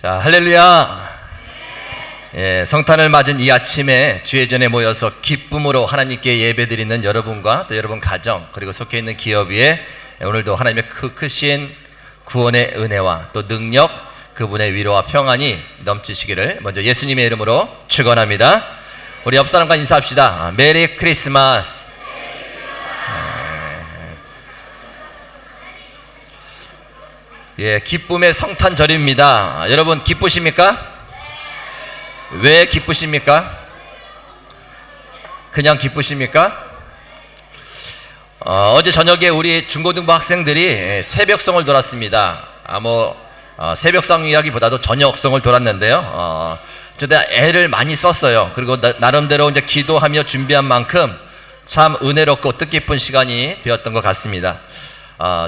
자, 할렐루야. 예, 성탄을 맞은 이 아침에 주의 전에 모여서 기쁨으로 하나님께 예배드리는 여러분과 또 여러분 가정 그리고 속해 있는 기업 위에 오늘도 하나님의 크신 구원의 은혜와 또 능력, 그분의 위로와 평안이 넘치시기를 먼저 예수님의 이름으로 축원합니다. 우리 옆 사람과 인사합시다. 메리 크리스마스. 예, 기쁨의 성탄절입니다. 여러분 기쁘십니까? 왜 기쁘십니까? 그냥 기쁘십니까? 어제 저녁에 우리 중고등부 학생들이 새벽성을 돌았습니다. 새벽성이라기보다도 저녁성을 돌았는데요. 저도 애를 많이 썼어요. 그리고 나름대로 이제 기도하며 준비한 만큼 참 은혜롭고 뜻깊은 시간이 되었던 것 같습니다.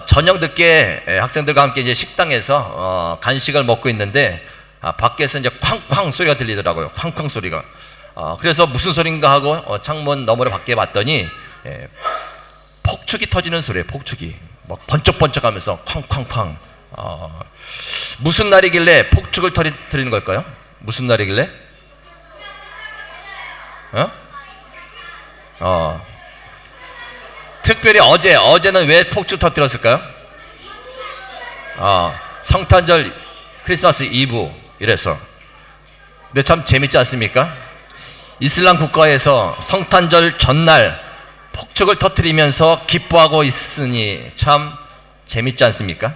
저녁 늦게 학생들과 함께 이제 식당에서 간식을 먹고 있는데 밖에서 이제 쾅쾅 소리가 들리더라고요. 쾅쾅 소리가. 그래서 무슨 소린가 하고 창문 너머로 밖에 봤더니 폭죽이 터지는 소리예요. 폭죽이 막 번쩍번쩍하면서 쾅쾅쾅. 무슨 날이길래 폭죽을 터뜨리는 걸까요? 무슨 날이길래? 특별히 어제는 왜 폭죽 터뜨렸을까요? 성탄절 크리스마스 이브 이래서. 근데 참 재밌지 않습니까? 이슬람 국가에서 성탄절 전날 폭죽을 터뜨리면서 기뻐하고 있으니 참 재밌지 않습니까?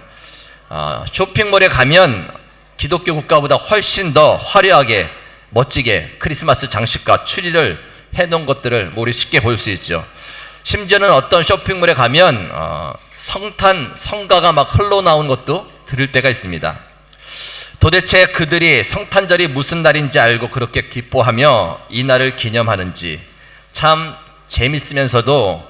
쇼핑몰에 가면 기독교 국가보다 훨씬 더 화려하게 멋지게 크리스마스 장식과 추리를 해놓은 것들을 우리 쉽게 볼 수 있죠. 심지어는 어떤 쇼핑몰에 가면 성가가 막 흘러나온 것도 들을 때가 있습니다. 도대체 그들이 성탄절이 무슨 날인지 알고 그렇게 기뻐하며 이 날을 기념하는지 참 재밌으면서도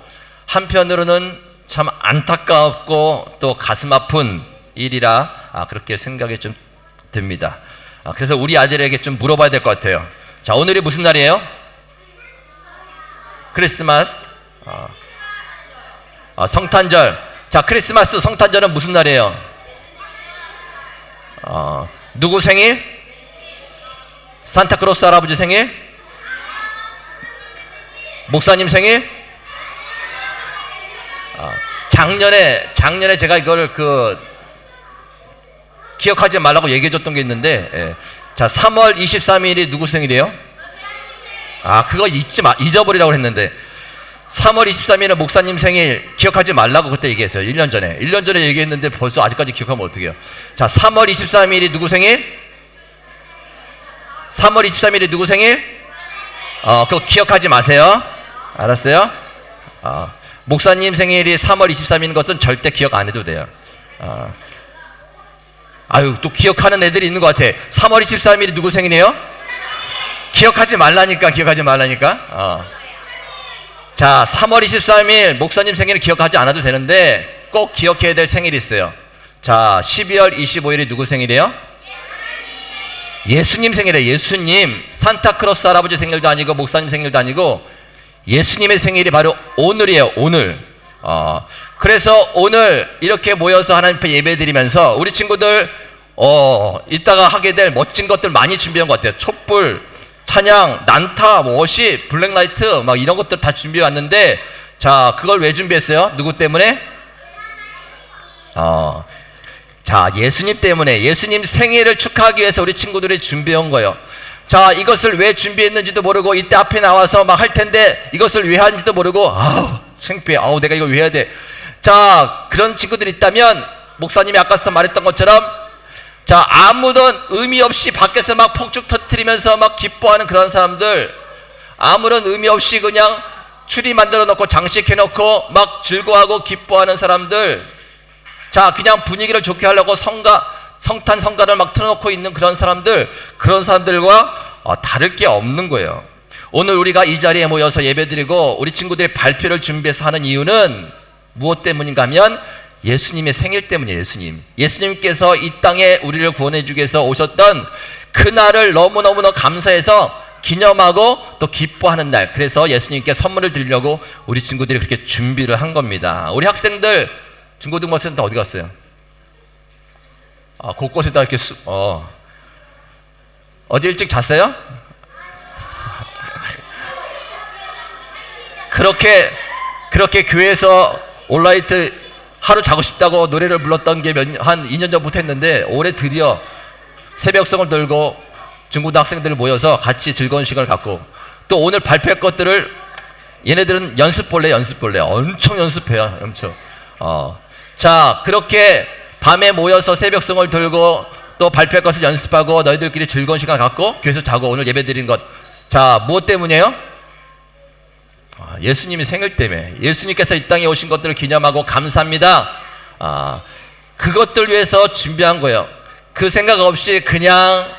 한편으로는 참 안타깝고 또 가슴 아픈 일이라 그렇게 생각이 좀 듭니다. 그래서 우리 아들에게 좀 물어봐야 될 것 같아요. 자, 오늘이 무슨 날이에요? 크리스마스. 성탄절. 자, 크리스마스 성탄절은 무슨 날이에요? 누구 생일? 산타크로스 할아버지 생일? 목사님 생일? 작년에 제가 이걸 기억하지 말라고 얘기해 줬던 게 있는데, 자, 3월 23일이 누구 생일이에요? 그거 잊어버리라고 했는데 3월 23일은 목사님 생일 기억하지 말라고 그때 얘기했어요. 1년 전에 얘기했는데 벌써 아직까지 기억하면 어떡해요. 자, 3월 23일이 누구 생일? 3월 23일이 누구 생일? 그거 기억하지 마세요. 알았어요? 목사님 생일이 3월 23일인 것은 절대 기억 안 해도 돼요. 또 기억하는 애들이 있는 것 같아. 3월 23일이 누구 생일이에요? 기억하지 말라니까. 자, 3월 23일 목사님 생일을 기억하지 않아도 되는데 꼭 기억해야 될 생일이 있어요. 자, 12월 25일이 누구 생일이에요? 예수님 생일이에요. 예수님. 산타크로스 할아버지 생일도 아니고 목사님 생일도 아니고 예수님의 생일이 바로 오늘이에요. 오늘. 그래서 오늘 이렇게 모여서 하나님 앞에 예배드리면서 우리 친구들 이따가 하게 될 멋진 것들 많이 준비한 것 같아요. 촛불, 찬양, 난타, 워십, 블랙라이트 막 이런 것들 다 준비해 왔는데, 자, 그걸 왜 준비했어요? 누구 때문에? 자, 예수님 때문에, 예수님 생일을 축하하기 위해서 우리 친구들이 준비해 온 거예요. 자, 이것을 왜 준비했는지도 모르고 이때 앞에 나와서 막 할 텐데 이것을 왜 하는지도 모르고 창피해. 내가 이걸 왜 해야 돼? 자, 그런 친구들이 있다면 목사님이 아까 말했던 것처럼, 자, 아무런 의미 없이 밖에서 막 폭죽 터뜨리면서 막 기뻐하는 그런 사람들, 아무런 의미 없이 그냥 추리 만들어 놓고 장식해 놓고 막 즐거워하고 기뻐하는 사람들, 자, 그냥 분위기를 좋게 하려고 성탄 성가를 막 틀어놓고 있는 그런 사람들과 다를 게 없는 거예요. 오늘 우리가 이 자리에 모여서 예배드리고 우리 친구들이 발표를 준비해서 하는 이유는 무엇 때문인가 하면 예수님의 생일 때문이에요. 예수님께서 이 땅에 우리를 구원해 주기 위해서 오셨던 그날을 너무너무 감사해서 기념하고 또 기뻐하는 날. 그래서 예수님께 선물을 드리려고 우리 친구들이 그렇게 준비를 한 겁니다. 우리 학생들 중고등부 학생들 어디 갔어요? 곳곳에다 이렇게 어제 일찍 잤어요? 그렇게 교회에서 올라이트 하루 자고 싶다고 노래를 불렀던 게 한 2년 전부터 했는데, 올해 드디어 새벽성을 들고 중고등 학생들 모여서 같이 즐거운 시간을 갖고, 또 오늘 발표할 것들을 얘네들은 연습볼래 엄청 연습해요. 엄청. 자, 그렇게 밤에 모여서 새벽성을 들고 또 발표할 것을 연습하고 너희들끼리 즐거운 시간 갖고 교회에서 자고 오늘 예배 드린 것, 자, 무엇 때문이에요? 예수님이 생일 때문에, 예수님께서 이 땅에 오신 것들을 기념하고 감사합니다. 그것들 위해서 준비한 거예요. 그 생각 없이 그냥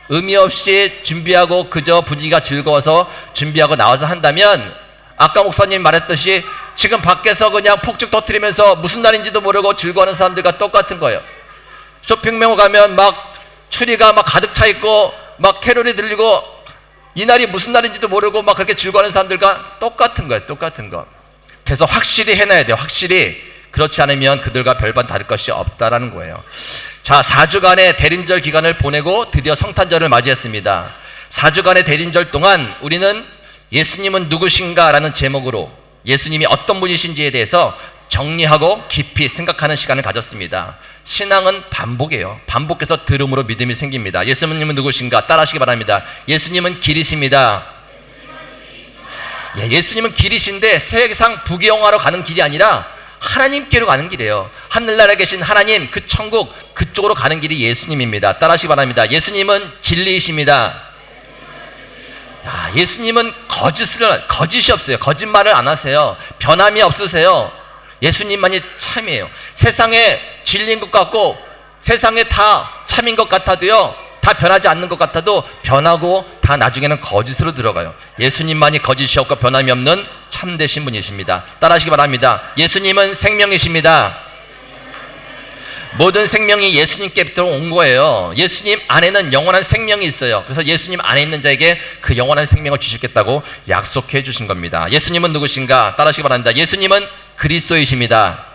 의미 없이 준비하고 그저 분위기가 즐거워서 준비하고 나와서 한다면, 아까 목사님 말했듯이 지금 밖에서 그냥 폭죽 터뜨리면서 무슨 날인지도 모르고 즐거워하는 사람들과 똑같은 거예요. 쇼핑몰 가면 막 추리가 막 가득 차 있고 막 캐롤이 들리고 이 날이 무슨 날인지도 모르고 막 그렇게 즐거워하는 사람들과 똑같은 거예요. 똑같은 거. 그래서 확실히 해놔야 돼요. 확실히. 그렇지 않으면 그들과 별반 다를 것이 없다라는 거예요. 자, 4주간의 대림절 기간을 보내고 드디어 성탄절을 맞이했습니다. 4주간의 대림절 동안 우리는 예수님은 누구신가 라는 제목으로 예수님이 어떤 분이신지에 대해서 정리하고 깊이 생각하는 시간을 가졌습니다. 신앙은 반복이에요. 반복해서 들음으로 믿음이 생깁니다. 예수님은 누구신가? 따라하시기 바랍니다. 예수님은 길이십니다. 예수님은 길이신데 세상 부귀영화로 가는 길이 아니라 하나님께로 가는 길이에요. 하늘나라에 계신 하나님, 그 천국, 그쪽으로 가는 길이 예수님입니다. 따라하시기 바랍니다. 예수님은 진리이십니다. 예수님은 거짓이 없어요. 거짓말을 안 하세요. 변함이 없으세요. 예수님만이 참이에요. 세상에 진리인 것 같고 세상에 다 참인 것 같아도요, 다 변하지 않는 것 같아도 변하고 다 나중에는 거짓으로 들어가요. 예수님만이 거짓이 없고 변함이 없는 참되신 분이십니다. 따라하시기 바랍니다. 예수님은 생명이십니다. 모든 생명이 예수님께부터 온 거예요. 예수님 안에는 영원한 생명이 있어요. 그래서 예수님 안에 있는 자에게 그 영원한 생명을 주시겠다고 약속해 주신 겁니다. 예수님은 누구신가? 따라하시기 바랍니다. 예수님은 그리스도이십니다.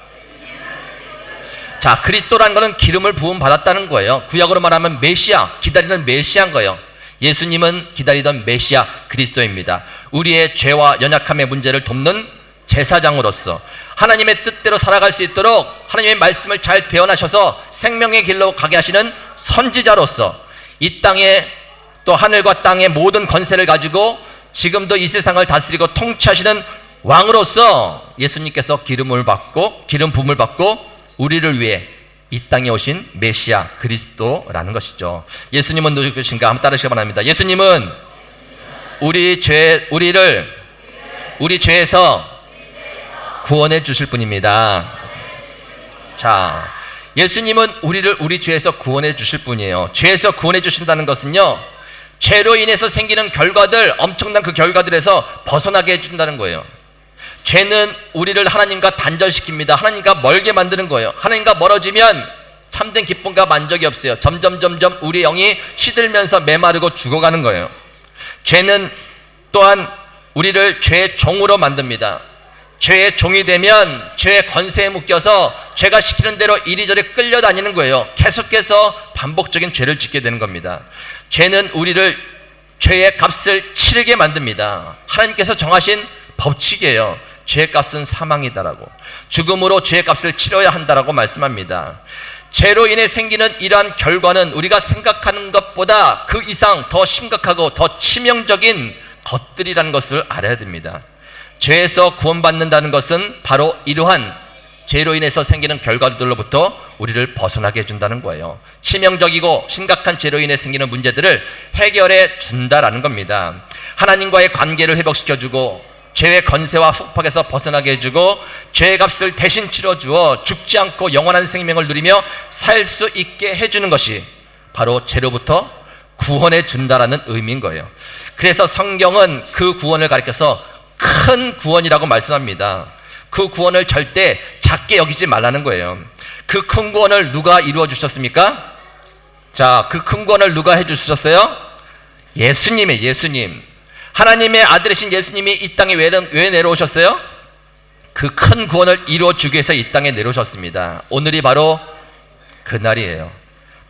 자, 그리스도라는 것은 기름을 부음 받았다는 거예요. 구약으로 말하면 메시아, 기다리는 메시아인 거예요. 예수님은 기다리던 메시아 그리스도입니다. 우리의 죄와 연약함의 문제를 돕는 제사장으로서 하나님의 뜻대로 살아갈 수 있도록 하나님의 말씀을 잘 대언하셔서 생명의 길로 가게 하시는 선지자로서 이 땅에 또 하늘과 땅의 모든 권세를 가지고 지금도 이 세상을 다스리고 통치하시는 왕으로서 예수님께서 기름 부음을 받고 우리를 위해 이 땅에 오신 메시아 그리스도라는 것이죠. 예수님은 누구신가? 한번 따르시기 바랍니다. 예수님은 우리 죄에서 구원해 주실 분입니다. 자, 예수님은 우리 죄에서 구원해 주실 분이에요. 죄에서 구원해 주신다는 것은요, 죄로 인해서 생기는 결과들, 엄청난 그 결과들에서 벗어나게 해준다는 거예요. 죄는 우리를 하나님과 단절시킵니다. 하나님과 멀게 만드는 거예요. 하나님과 멀어지면 참된 기쁨과 만족이 없어요. 점점 우리 영이 시들면서 메마르고 죽어가는 거예요. 죄는 또한 우리를 죄의 종으로 만듭니다. 죄의 종이 되면 죄의 권세에 묶여서 죄가 시키는 대로 이리저리 끌려다니는 거예요. 계속해서 반복적인 죄를 짓게 되는 겁니다. 죄는 우리를 죄의 값을 치르게 만듭니다. 하나님께서 정하신 법칙이에요. 죄의 값은 사망이다라고, 죽음으로 죄의 값을 치러야 한다라고 말씀합니다. 죄로 인해 생기는 이러한 결과는 우리가 생각하는 것보다 그 이상 더 심각하고 더 치명적인 것들이라는 것을 알아야 됩니다. 죄에서 구원받는다는 것은 바로 이러한 죄로 인해서 생기는 결과들로부터 우리를 벗어나게 해준다는 거예요. 치명적이고 심각한 죄로 인해 생기는 문제들을 해결해 준다라는 겁니다. 하나님과의 관계를 회복시켜주고 죄의 건세와 속박에서 벗어나게 해주고 죄의 값을 대신 치러주어 죽지 않고 영원한 생명을 누리며 살 수 있게 해주는 것이 바로 죄로부터 구원해 준다라는 의미인 거예요. 그래서 성경은 그 구원을 가리켜서 큰 구원이라고 말씀합니다. 그 구원을 절대 작게 여기지 말라는 거예요. 그 큰 구원을 누가 이루어 주셨습니까? 자, 그 큰 구원을 누가 해 주셨어요? 예수님이에요. 예수님. 하나님의 아들이신 예수님이 이 땅에 왜 내려오셨어요? 그 큰 구원을 이루어 주기 위해서 이 땅에 내려오셨습니다. 오늘이 바로 그날이에요.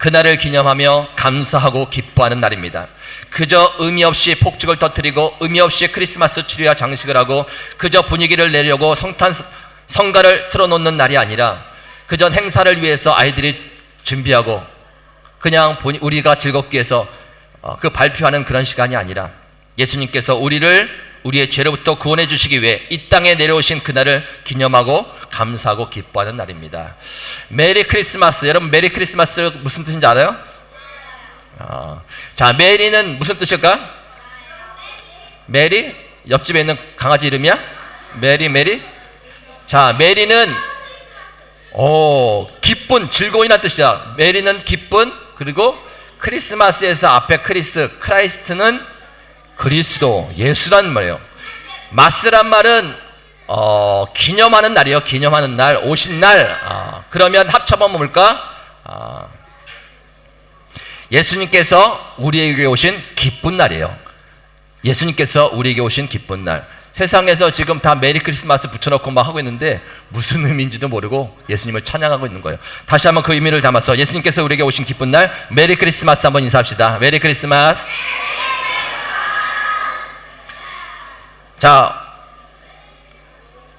그날을 기념하며 감사하고 기뻐하는 날입니다. 그저 의미 없이 폭죽을 터뜨리고 의미 없이 크리스마스 트리와 장식을 하고 그저 분위기를 내려고 성가를 틀어놓는 날이 아니라 그저 행사를 위해서 아이들이 준비하고 그냥 우리가 즐겁기 위해서 그 발표하는 그런 시간이 아니라 예수님께서 우리의 죄로부터 구원해 주시기 위해 이 땅에 내려오신 그날을 기념하고 감사하고 기뻐하는 날입니다. 메리 크리스마스. 여러분, 메리 크리스마스 무슨 뜻인지 알아요? 자, 메리는 무슨 뜻일까? 메리? 옆집에 있는 강아지 이름이야? 메리? 자, 메리는 기쁜, 즐거움이라는 뜻이야. 메리는 기쁜, 그리고 크리스마스에서 앞에 크라이스트는 그리스도, 예수란 말이에요. 마스란 말은 기념하는 날이에요. 기념하는 날, 오신 날. 그러면 합쳐보면 뭘까? 예수님께서 우리에게 오신 기쁜 날이에요. 예수님께서 우리에게 오신 기쁜 날. 세상에서 지금 다 메리 크리스마스 붙여놓고 막 하고 있는데 무슨 의미인지도 모르고 예수님을 찬양하고 있는 거예요. 다시 한번 그 의미를 담아서 예수님께서 우리에게 오신 기쁜 날, 메리 크리스마스 한번 인사합시다. 메리 크리스마스. 자,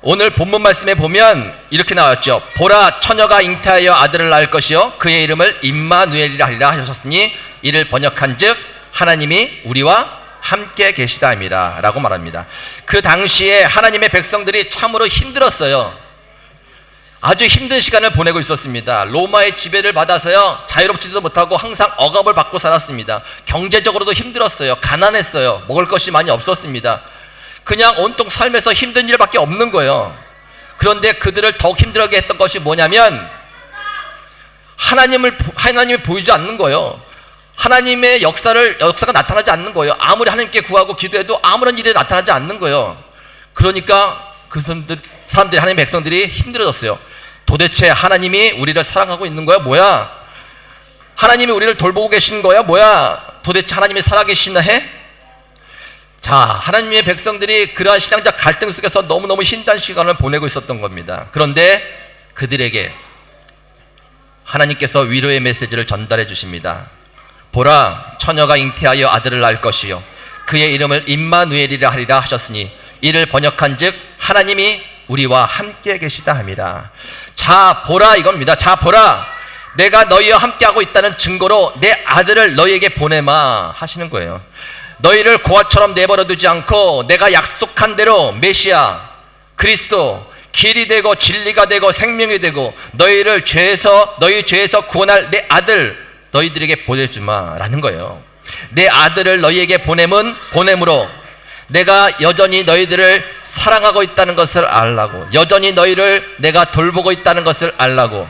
오늘 본문 말씀에 보면 이렇게 나왔죠. 보라, 처녀가 잉태하여 아들을 낳을 것이요 그의 이름을 임마누엘이라 하리라 하셨으니 이를 번역한즉 하나님이 우리와 함께 계시다 함이라 라고 말합니다. 그 당시에 하나님의 백성들이 참으로 힘들었어요. 아주 힘든 시간을 보내고 있었습니다. 로마의 지배를 받아서요 자유롭지도 못하고 항상 억압을 받고 살았습니다. 경제적으로도 힘들었어요. 가난했어요. 먹을 것이 많이 없었습니다. 그냥 온통 삶에서 힘든 일밖에 없는 거예요. 그런데 그들을 더욱 힘들게 했던 것이 뭐냐면 하나님이 보이지 않는 거예요. 하나님의 역사가 나타나지 않는 거예요. 아무리 하나님께 구하고 기도해도 아무런 일이 나타나지 않는 거예요. 그러니까 그 사람들이, 하나님의 백성들이 힘들어졌어요. 도대체 하나님이 우리를 사랑하고 있는 거야? 뭐야? 하나님이 우리를 돌보고 계신 거야? 뭐야? 도대체 하나님이 살아계시나 해? 자, 하나님의 백성들이 그러한 신앙적 갈등 속에서 너무너무 힘든 시간을 보내고 있었던 겁니다. 그런데 그들에게 하나님께서 위로의 메시지를 전달해 주십니다. 보라, 처녀가 잉태하여 아들을 낳을 것이요 그의 이름을 임마누엘이라 하리라 하셨으니 이를 번역한즉 하나님이 우리와 함께 계시다 함이라. 자, 보라 이겁니다. 자, 보라, 내가 너희와 함께하고 있다는 증거로 내 아들을 너희에게 보내마 하시는 거예요. 너희를 고아처럼 내버려 두지 않고 내가 약속한 대로 메시아, 그리스도, 길이 되고 진리가 되고 생명이 되고 너희 죄에서 구원할 내 아들 너희들에게 보내주마 라는 거예요. 내 아들을 너희에게 보냄으로 내가 여전히 너희들을 사랑하고 있다는 것을 알라고, 여전히 너희를 내가 돌보고 있다는 것을 알라고,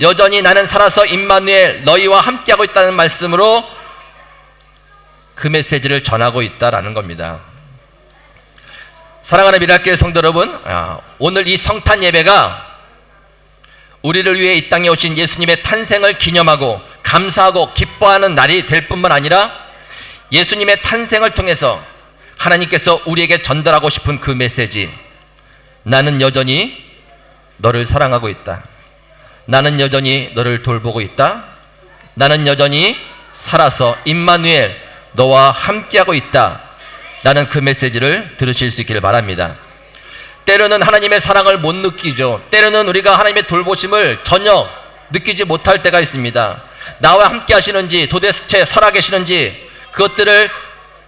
여전히 나는 살아서 임마누엘 너희와 함께하고 있다는 말씀으로 그 메시지를 전하고 있다라는 겁니다. 사랑하는 미라교회 성도 여러분, 오늘 이 성탄 예배가 우리를 위해 이 땅에 오신 예수님의 탄생을 기념하고 감사하고 기뻐하는 날이 될 뿐만 아니라 예수님의 탄생을 통해서 하나님께서 우리에게 전달하고 싶은 그 메시지, 나는 여전히 너를 사랑하고 있다, 나는 여전히 너를 돌보고 있다, 나는 여전히 살아서 임마누엘 너와 함께하고 있다 라는 그 메시지를 들으실 수 있기를 바랍니다. 때로는 하나님의 사랑을 못 느끼죠. 때로는 우리가 하나님의 돌보심을 전혀 느끼지 못할 때가 있습니다. 나와 함께 하시는지, 도대체 살아계시는지 그것들을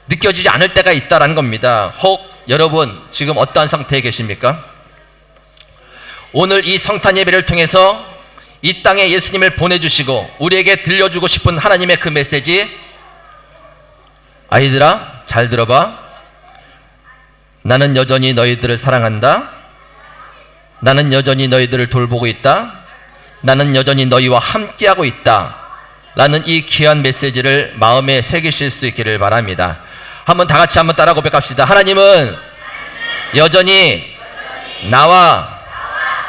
느껴지지 않을 때가 있다는 겁니다. 혹 여러분 지금 어떠한 상태에 계십니까? 오늘 이 성탄 예배를 통해서 이 땅에 예수님을 보내주시고 우리에게 들려주고 싶은 하나님의 그 메시지, 아이들아 잘 들어봐. 나는 여전히 너희들을 사랑한다. 나는 여전히 너희들을 돌보고 있다. 나는 여전히 너희와 함께하고 있다 라는 이 귀한 메시지를 마음에 새기실 수 있기를 바랍니다. 한번 다 같이 한번 따라 고백합시다. 하나님은 여전히 나와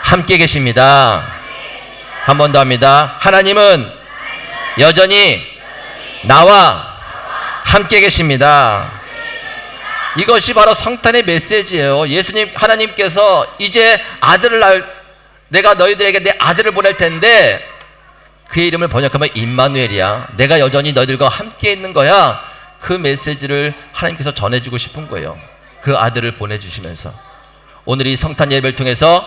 함께 계십니다. 한 번 더 합니다. 하나님은 여전히 나와 함께 계십니다. 이것이 바로 성탄의 메시지예요. 하나님께서 이제 내가 너희들에게 내 아들을 보낼 텐데 그의 이름을 번역하면 임마누엘이야. 내가 여전히 너희들과 함께 있는 거야. 그 메시지를 하나님께서 전해주고 싶은 거예요. 그 아들을 보내주시면서. 오늘 이 성탄 예배를 통해서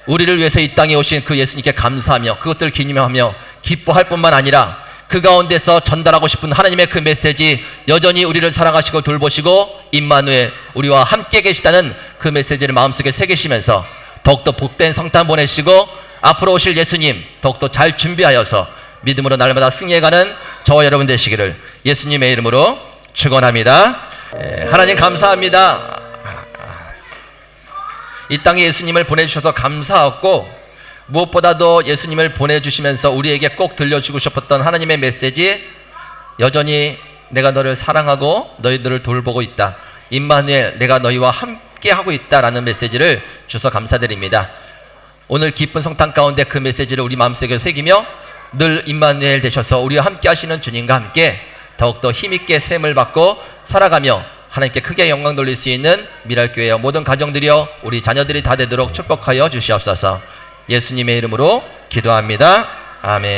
우리를 위해서 이 땅에 오신 그 예수님께 감사하며 그것들을 기념하며 기뻐할 뿐만 아니라 그 가운데서 전달하고 싶은 하나님의 그 메시지, 여전히 우리를 사랑하시고 돌보시고 임마누엘, 우리와 함께 계시다는 그 메시지를 마음속에 새기시면서 더욱더 복된 성탄 보내시고 앞으로 오실 예수님 더욱더 잘 준비하여서 믿음으로 날마다 승리해가는 저와 여러분 되시기를 예수님의 이름으로 축원합니다. 하나님 감사합니다. 이 땅에 예수님을 보내주셔서 감사하고 무엇보다도 예수님을 보내주시면서 우리에게 꼭 들려주고 싶었던 하나님의 메시지, 여전히 내가 너를 사랑하고 너희들을 돌보고 있다. 임마누엘, 내가 너희와 함께 하고 있다라는 메시지를 주셔서 감사드립니다. 오늘 기쁜 성탄 가운데 그 메시지를 우리 마음속에 새기며 늘 임마누엘 되셔서 우리와 함께 하시는 주님과 함께 더욱더 힘있게 셈을 받고 살아가며 하나님께 크게 영광 돌릴 수 있는 미랄교회와 모든 가정들이여 우리 자녀들이 다 되도록 축복하여 주시옵소서. 예수님의 이름으로 기도합니다. 아멘.